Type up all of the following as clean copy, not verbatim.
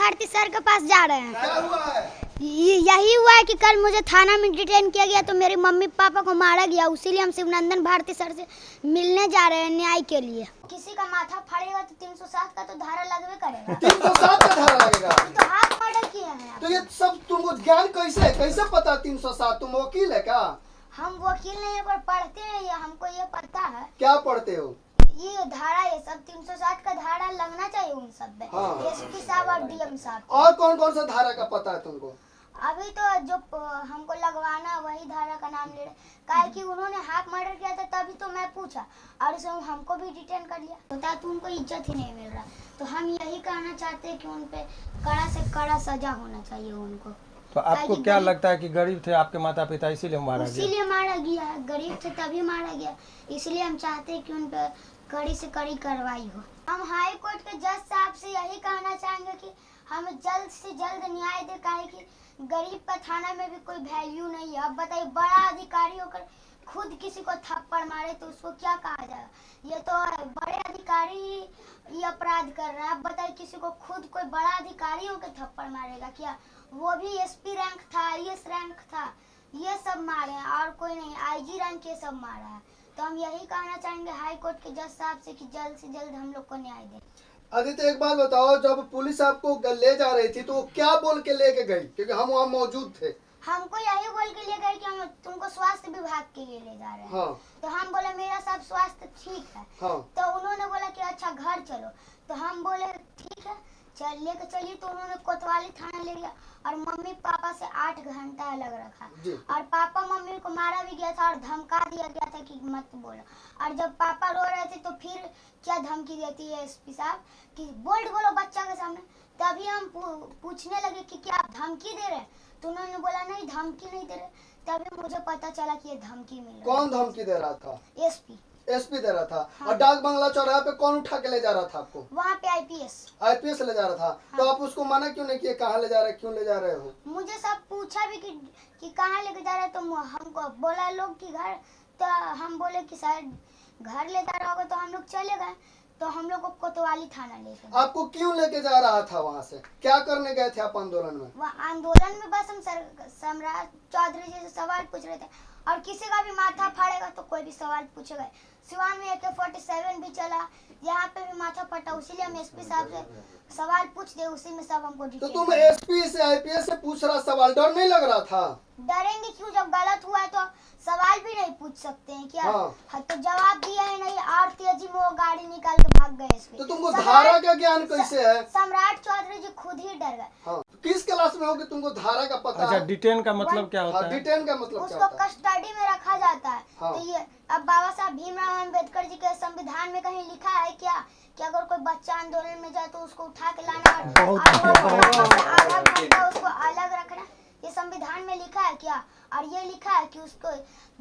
Bharti sir के पास जा रहे हैं। क्या हुआ है? यही हुआ है कि कल मुझे थाना में डिटेन किया गया तो मेरे मम्मी पापा को मारा गया, उसीलिए हम शिवनंदन भारती सर से मिलने जा रहे हैं न्याय के लिए। किसी का माथा फाड़ेगा तो 307 का तो धारा लगवे करेगा। 307 का धारा लगेगा। तो हाथ मर्डर किए हैं। तो ये सब तुमको ज्ञान कैसे पता 307? तुम वकील है क्या? हम वकील नहीं है पर पढ़ते हैं, ये हमको ये पता है। क्या पढ़ते हो? ये धारा, ये सब 307 का धारा लगना चाहिए उन सब पे। हाँ। एसपी साहब और डीएम साहब। और कौन कौन सा धारा का पता है तुमको? अभी तो जो हमको लगवाना वही धारा का नाम ले रहे, काहे कि उन्होंने हाफ मर्डर किया था तभी तो मैं पूछा और उसमें हमको भी डिटेन कर लिया। होता तो उनको इज्जत ही नहीं मिल रहा, तो हम यही कहना चाहते हैं कि उन पे कड़ा से कड़ा सजा होना चाहिए उनको। तो आपको क्या लगता है कि गरीब थे आपके माता पिता इसीलिए मारा गया? इसीलिए मारा गया है, गरीब थे तभी मारा गया, इसलिए हम चाहते हैं कि उन पे कड़ी से कड़ी कार्रवाई हो। हम हाई कोर्ट के जज साहब से यही कहना चाहेंगे कि हमें जल्द से जल्द न्याय दे, काहे कि गरीब का थाना में भी कोई वैल्यू नहीं है। अब बताइए, बड़ा अधिकारी होकर खुद किसी को थप्पड़ मारे तो उसको क्या कहा जाएगा? ये तो बड़े अधिकारी ये अपराध कर रहे हैं। अब बताइए, किसी को खुद कोई बड़ा अधिकारी होकर थप्पड़ मारेगा क्या? वो भी एसपी रैंक था, आईएएस रैंक था, ये सब मारे हैं और कोई नहीं, आईजी रैंक ये सब मारा है। तो हम यही कहना चाहेंगे हाई कोर्ट के जज साहब से कि जल्द से जल्द हम लोग को न्याय दे। आदित्य, एक बात बताओ, जब पुलिस आपको ले जा रही थी तो वो क्या बोल के लेके गई? क्योंकि हम वहाँ मौजूद थे। हमको यही बोल के ले गए कि हम तुमको स्वास्थ्य विभाग के लिए ले जा रहे हैं। हाँ। तो हम बोले मेरा सब स्वास्थ्य ठीक है। हाँ। तो उन्होंने बोला कि अच्छा घर चलो, तो हम बोले ठीक है चल लेके चलिए। तो उन्होंने कोतवाली थाना ले गया और मम्मी पापा से 8 घंटा अलग रखा और पापा मम्मी को मारा भी गया था और धमका दिया गया था कि मत बोलो। और जब पापा रो रहे थे तो फिर क्या धमकी देती है एसपी साहब कि बोल्ड बोलो बच्चा के सामने। तभी हम पूछने लगे कि क्या आप धमकी दे रहे हैं? तो उन्होंने बोला नहीं धमकी नहीं दे रहे। तभी मुझे पता चला कि ये धमकी मिल रहा है। कौन धमकी दे रहा था? एसपी दे रहा था। हाँ। और डाक बंगला चौराहे पे कौन उठा के ले जा रहा था आपको? वहाँ पे आईपीएस ले जा रहा था। हाँ। तो आप उसको मना क्यों नहीं किए? कहाँ ले जा रहे, क्यों ले जा रहे हो? मुझे सब पूछा भी कि कहाँ लेके जा रहे हैं, तो हमको बोला लोग कि घर। तो हम बोले कि शायद घर ले जा रहा होगा, तो हम लोग चले गए। तो हम लोग को कोतवाली थाना ले गए। आपको क्यों लेके जा रहा था? वहाँ से क्या करने गए थे आप आंदोलन में? वहाँ आंदोलन में बस हम सम्राट चौधरी जी से सवाल पूछ रहे थे और किसी का भी माथा फाड़ेगा तो कोई भी सवाल पूछेगा। सिवान में AK-47 भी चला, यहाँ पे भी माथा फटा, उसीलिए हम एसपी साहब से सवाल पूछ दे, उसी में सब हमको तो तुम एसपी से आईपीएस से पूछ रहा सवाल, डर नहीं लग रहा था? डरेंगे क्यों? जब गलत हुआ है तो सवाल भी नहीं पूछ सकते हैं क्या? हाँ। तो जवाब दिया है नहीं और तेजी में वो गाड़ी निकाल के भाग गए एसपी। तो तुमको धारा का ज्ञान कैसे है? सम्राट चौधरी जी खुद ही डर गए। हाँ। किस क्लास में हो कि तुमको धारा का पता? अच्छा, डिटेन का मतलब क्या होता है? डिटेन का मतलब उसको कस्टडी में रखा जाता है। हाँ। तो ये अब बाबा साहब भीमराव अम्बेडकर जी के संविधान में कहीं लिखा है क्या कि अगर कोई बच्चा आंदोलन में जाए तो उसको उठा के लाना और आधा घंटा उसको अलग रखना? ये संविधान में लिखा है क्या? और ये लिखा है कि उसको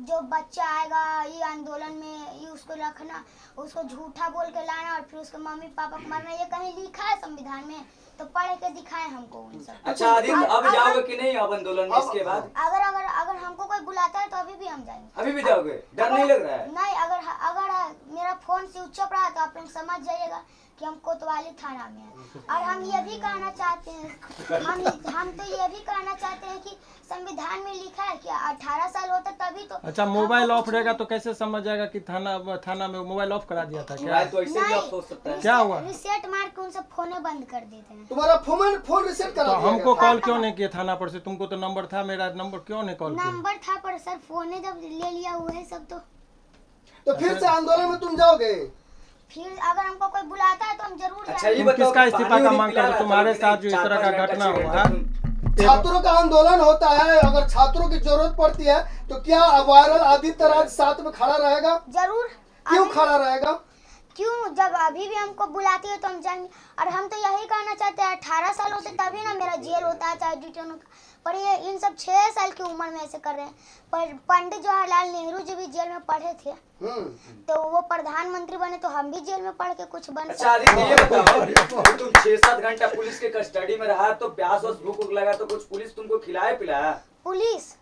जो बच्चा आएगा ये आंदोलन में ये उसको रखना, उसको झूठा बोल के लाना और फिर उसके मम्मी पापा को मारना, ये कहीं लिखा है संविधान में? तो पढ़ के दिखाए हमको उन सब। अच्छा आदित्य, अब जाओगे कि नहीं अब आंदोलन में इसके बाद? अगर हमको कोई बुलाता है तो अभी भी हम जाएंगे। अभी भी जाओगे? डर नहीं लग रहा है? नहीं, अगर मेरा फोन स्विच ऑफ रहा तो आप लोग समझ जाइएगा कि हम कोतवाली थाना में हैं। और हम ये भी कहना चाहते हैं, हम तो ये भी कहना चाहते हैं कि संविधान में लिखा है कि 18 साल होता तभी तो। अच्छा, मोबाइल ऑफ रहेगा तो कैसे समझ जाएगा कि थाना में मोबाइल ऑफ करा दिया था क्या? तो ऐसे भी ऑफ हो सकता है। क्या हुआ? रिसेट मार के उनसे फोन बंद कर देते हैं। तुम्हारा फोन रिसेट करा तो हमको कॉल क्यों नहीं किया थाना पर से? तुमको तो नंबर था, मेरा नंबर क्यों नहीं कॉल किया? नंबर था पर सर फोन जब ले लिया हुआ है सब। तो फिर से आंदोलन में तुम जाओगे? फिर अगर हमको कोई बुलाता है तो हम जरूर अच्छा, ये तुम किसका इस्तीफा का मांग करते? तुम्हारे साथ जो इस तरह का घटना हुआ है, छात्रों का आंदोलन होता है, अगर छात्रों की जरूरत पड़ती है तो क्या वायरल आदित्य राज साथ में खड़ा रहेगा? जरूर। क्यों खड़ा रहेगा? क्यों? जब अभी भी हमको बुलाती है तो हम जाएंगे। और हम तो यही कहना चाहते हैं 18 साल होते तभी ना मेरा जेल होता है चाहे डिटेन होता, पर ये इन सब 6 साल की उम्र में ऐसे कर रहे हैं। पर पंडित जवाहरलाल नेहरू जी भी जेल में पढ़े थे, तो वो प्रधानमंत्री बने, तो हम भी जेल में पढ़ के कुछ बन। अच्छा आदित्य, ये बताओ, तुम 6-7 घंटा पुलिस के कस्टडी में रहा तो प्यास और भूख लगा तो कुछ पुलिस तुमको खिलाया पिलाया? पुलिस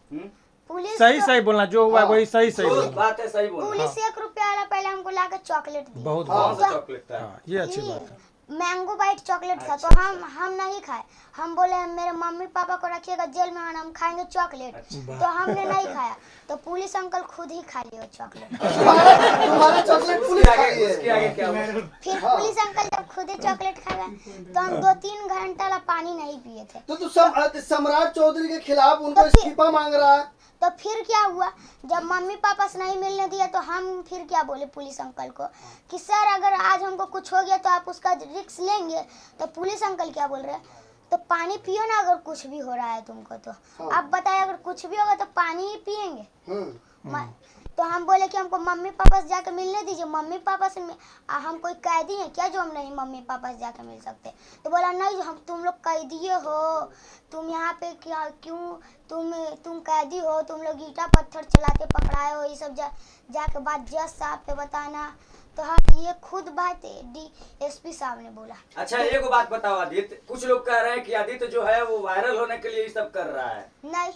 सही बोलना, जो हुआ वही सही बोलना। बात है, सही बोलना। पुलिस 1 रुपया वाला पहले हमको लाकर चॉकलेट दी। बहुत सा चॉकलेट था? ये अच्छी बात है। मैंगो बाइट चॉकलेट था। तो हम नहीं खाए। हम बोले मेरे मम्मी पापा को रखिएगा जेल में और हम खाएंगे चॉकलेट। तो हमने नहीं खाया। तो पुलिस अंकल खुद ही खा लिए चॉकलेट। तुम्हारा चॉकलेट पुलिस खा गई है। उसके आगे क्या हुआ? फिर पुलिस अंकल जब खुद ही चॉकलेट खा गए तो हम 2-3 घंटा ला पानी नहीं पिए थे। तो सम्राट चौधरी के खिलाफ उनको तो फिर- इस्तीफा मांग रहा है। तो फिर क्या हुआ, जब मम्मी पापा से नहीं मिलने दिया तो हम फिर क्या बोले पुलिस अंकल को कि सर अगर आज हमको कुछ हो गया तो आप उसका रिस्क लेंगे। तो पुलिस अंकल क्या बोल रहे हैं, तो पानी पियो ना अगर कुछ भी हो रहा है तुमको तो। आप बताइए अगर कुछ भी होगा तो पानी ही पियेंगे। तो हम बोले कि हमको मम्मी पापा से जाकर मिलने दीजिए। मम्मी पापा से हम कोई कैदी हैं क्या जो हम नहीं मम्मी पापा से जाकर मिल सकते। तो बोला नहीं हम तुम लोग कैदी हो, तुम यहाँ पे क्या क्यों तुम कैदी हो, तुम लोग ईटा पत्थर चलाते पकड़ाए हो, ये सब जाके बात जज साहब पे बताना। तो हम ये खुद बात DSP साहब ने बोला। अच्छा एक बात बताओ आदित्य, कुछ लोग कह रहे हैं कि आदित्य जो है वो वायरल होने के लिए ये सब कर रहा है। नहीं,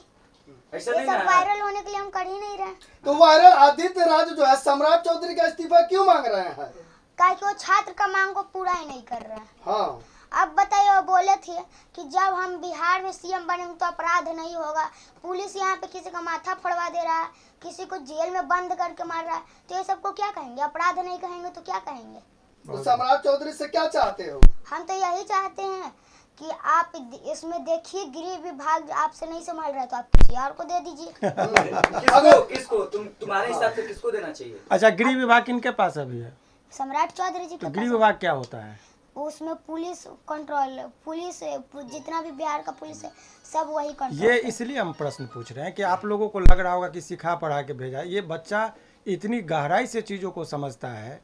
ऐसा ये नहीं सब ना है? वायरल होने के लिए हम कर ही नहीं रहे। तो वायरल आदित्य राज जो है सम्राट चौधरी का इस्तीफा क्यों मांग रहे हैं? काहे कि वो छात्र का मांग को पूरा ही नहीं कर रहे हैं। हाँ, अब बताइए, वो बोले थे कि जब हम बिहार में CM बनेंगे तो अपराध नहीं होगा। पुलिस यहाँ पे किसी का माथा फड़वा दे रहा है, किसी को जेल में बंद करके मार रहा है। तो ये सबको क्या कहेंगे, अपराध नहीं कहेंगे तो क्या कहेंगे। तो सम्राट चौधरी से क्या चाहते हो? हम तो यही चाहते हैं कि आप इसमें देखिए गृह विभाग आपसे नहीं संभाल रहा है तो आप किसी और को दे दीजिए। किसको तुम्हारे हिसाब से किसको देना चाहिए? अच्छा, गृह विभाग किनके पास अभी है? सम्राट चौधरी जी तो के गृह पास विभाग क्या होता है? उसमें पुलिस कंट्रोल, पुलिस जितना भी बिहार का पुलिस है सब वही कंट्रोल। ये इसलिए हम प्रश्न पूछ रहे हैं कि आप लोगों को लग रहा होगा कि सिखा पढ़ा के भेजा। ये बच्चा इतनी गहराई से चीज़ों को समझता है,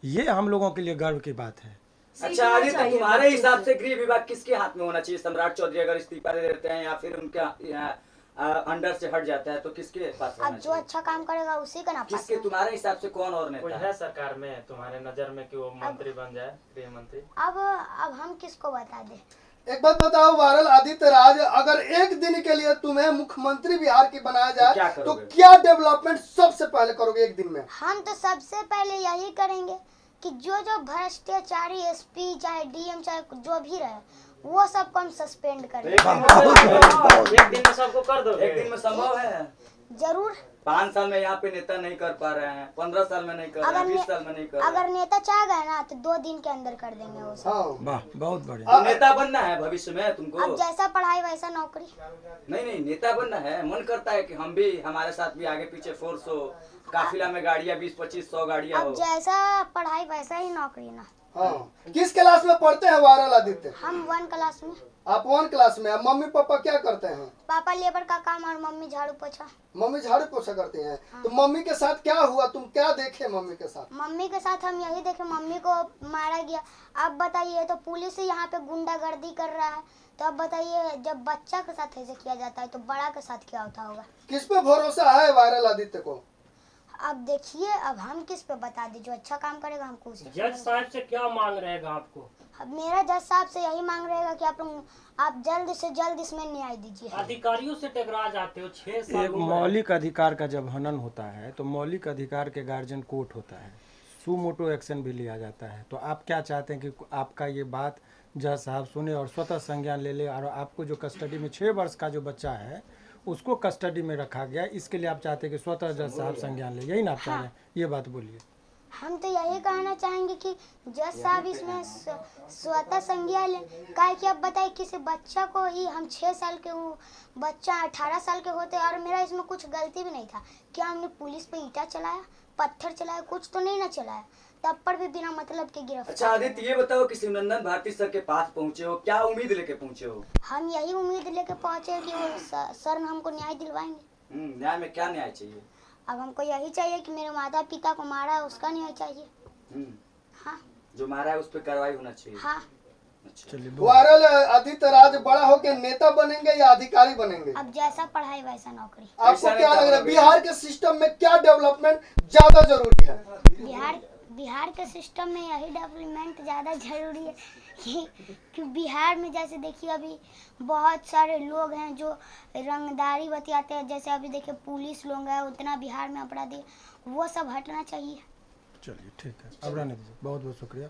ये हम लोगों के लिए गर्व की बात है। अच्छा आदित्य, तुम्हारे हिसाब से गृह विभाग किसके हाथ में होना चाहिए? सम्राट चौधरी अगर इस्तीफा दे देते हैं या फिर उनका अंडर से हट जाता है तो किसके पास अब रहना जो चाहिए? अच्छा काम करेगा उसी का ना पास। किसके तुम्हारे हिसाब से कौन और कोई नेता है सरकार में तुम्हारे नजर में कि वो मंत्री बन जाए, गृह मंत्री? अब हम किसको बता दें। एक बात बताओ वायरल आदित्य राज, अगर एक दिन के लिए तुम्हें मुख्यमंत्री बिहार की बनाया क्या जाए तो करोगे? क्या डेवलपमेंट सबसे पहले करोगे एक दिन में? हम तो सबसे पहले यही करेंगे कि जो भ्रष्टाचारी SP चाहे DM चाहे जो भी रहे वो सबको हम सस्पेंड करेंगे। एक दिन में सबको कर दो। एक दिन में संभव है? जरूर। 5 साल में यहाँ पे नेता नहीं कर पा रहे हैं, 15 साल में नहीं कर रहे हैं, 20 साल में नहीं कर रहे अगर हैं। नेता चाह गए ना तो 2 दिन के अंदर कर देंगे वो सब। हाँ, वाह, बहुत बढ़िया। तो नेता बनना है भविष्य में तुमको? अब जैसा पढ़ाई वैसा नौकरी। नहीं, नेता बनना है। मन करता है कि हम भी, हमारे साथ भी आगे पीछे फोर्स हो, काफिला में गाड़ियाँ 20-25-100 गाड़ियाँ अब हो। जैसा पढ़ाई वैसा ही नौकरी ना। हाँ। किस क्लास में पढ़ते हैं वायरल आदित्य? हम 1 क्लास में। आप 1 क्लास में। मम्मी पापा क्या करते हैं? पापा लेबर का काम और मम्मी झाड़ू पोछा। मम्मी झाड़ू पोछा करती हैं। तो मम्मी के साथ क्या हुआ, तुम क्या देखे मम्मी के साथ? मम्मी के साथ हम यही देखे, मम्मी को मारा गया। अब बताइए, तो पुलिस यहाँ पे गुंडागर्दी कर रहा है। तो अब बताइए, जब बच्चा के साथ ऐसे किया जाता है तो बड़ा के साथ क्या होता होगा। किस पे भरोसा है वायरल आदित्य को? अब देखिए, अब हम किस पे बता दें, जो अच्छा काम करेगा हमको उसी पे जज करेंगे। साहब से क्या मांग रहेगा आपको? अब मेरा जज साहब से यही मांग रहेगा कि आप जल्द से जल्द इसमें न्याय दीजिए। अधिकारियों से टकरा जाते हो 6 साल एक मौलिक अधिकार का जब हनन होता है तो मौलिक अधिकार के गार्जियन कोर्ट होता है, सुमोटो एक्शन भी लिया जाता है। तो आप क्या चाहते हैं कि आपका ये बात जज साहब सुने और स्वतः संज्ञान ले ले, और आपको जो कस्टडी में 6 वर्ष का जो बच्चा है उसको कस्टडी में रखा गया, इसके लिए आप चाहते हैं कि स्वतः जज साहब संज्ञान ले, यही ना आप चाह रहे हैं? ये बात बोलिए। हम तो यही कहना चाहेंगे कि जज साहब इसमें स्वतः संज्ञान लें। काहे कि अब बताइए, किसी बच्चा को ही हम 6 साल के हूँ, बच्चा 18 साल के होते और मेरा इसमें कुछ गलती भी नहीं था। क्या हमने पुलिस पे ईटा चलाया, पत्थर चलाया? कुछ तो नहीं ना चलाया, तब पर भी बिना मतलब के गिरफ्तार। अच्छा आदित्य, ये बताओ कि शिवनंदन भारती सर के पास पहुँचे हो, क्या उम्मीद लेके पहुँचे हो? हम यही उम्मीद लेके पहुंचे कि वो सर हमको न्याय दिलवाएंगे। न्याय में क्या न्याय चाहिए? अब हमको यही चाहिए कि मेरे माता पिता को मारा है उसका न्याय चाहिए। हाँ जो मारा है उस पर कार्रवाई होना चाहिए। हाँ। अच्छा। चलिए, वायरल आदित्य राज बड़ा होकर नेता बनेंगे या अधिकारी बनेंगे? अब जैसा पढ़ाई वैसा नौकरी। आपको क्या लग रहा है बिहार के सिस्टम में क्या डेवलपमेंट ज्यादा जरूरी है? बिहार के सिस्टम में यही डेवलपमेंट ज़्यादा जरूरी है कि बिहार में जैसे देखिए अभी बहुत सारे लोग हैं जो रंगदारी बतियाते हैं। जैसे अभी देखिए पुलिस लोग हैं, उतना बिहार में अपराधी, वो सब हटना चाहिए। चलिए ठीक है, अब रहने दीजिए। बहुत बहुत शुक्रिया।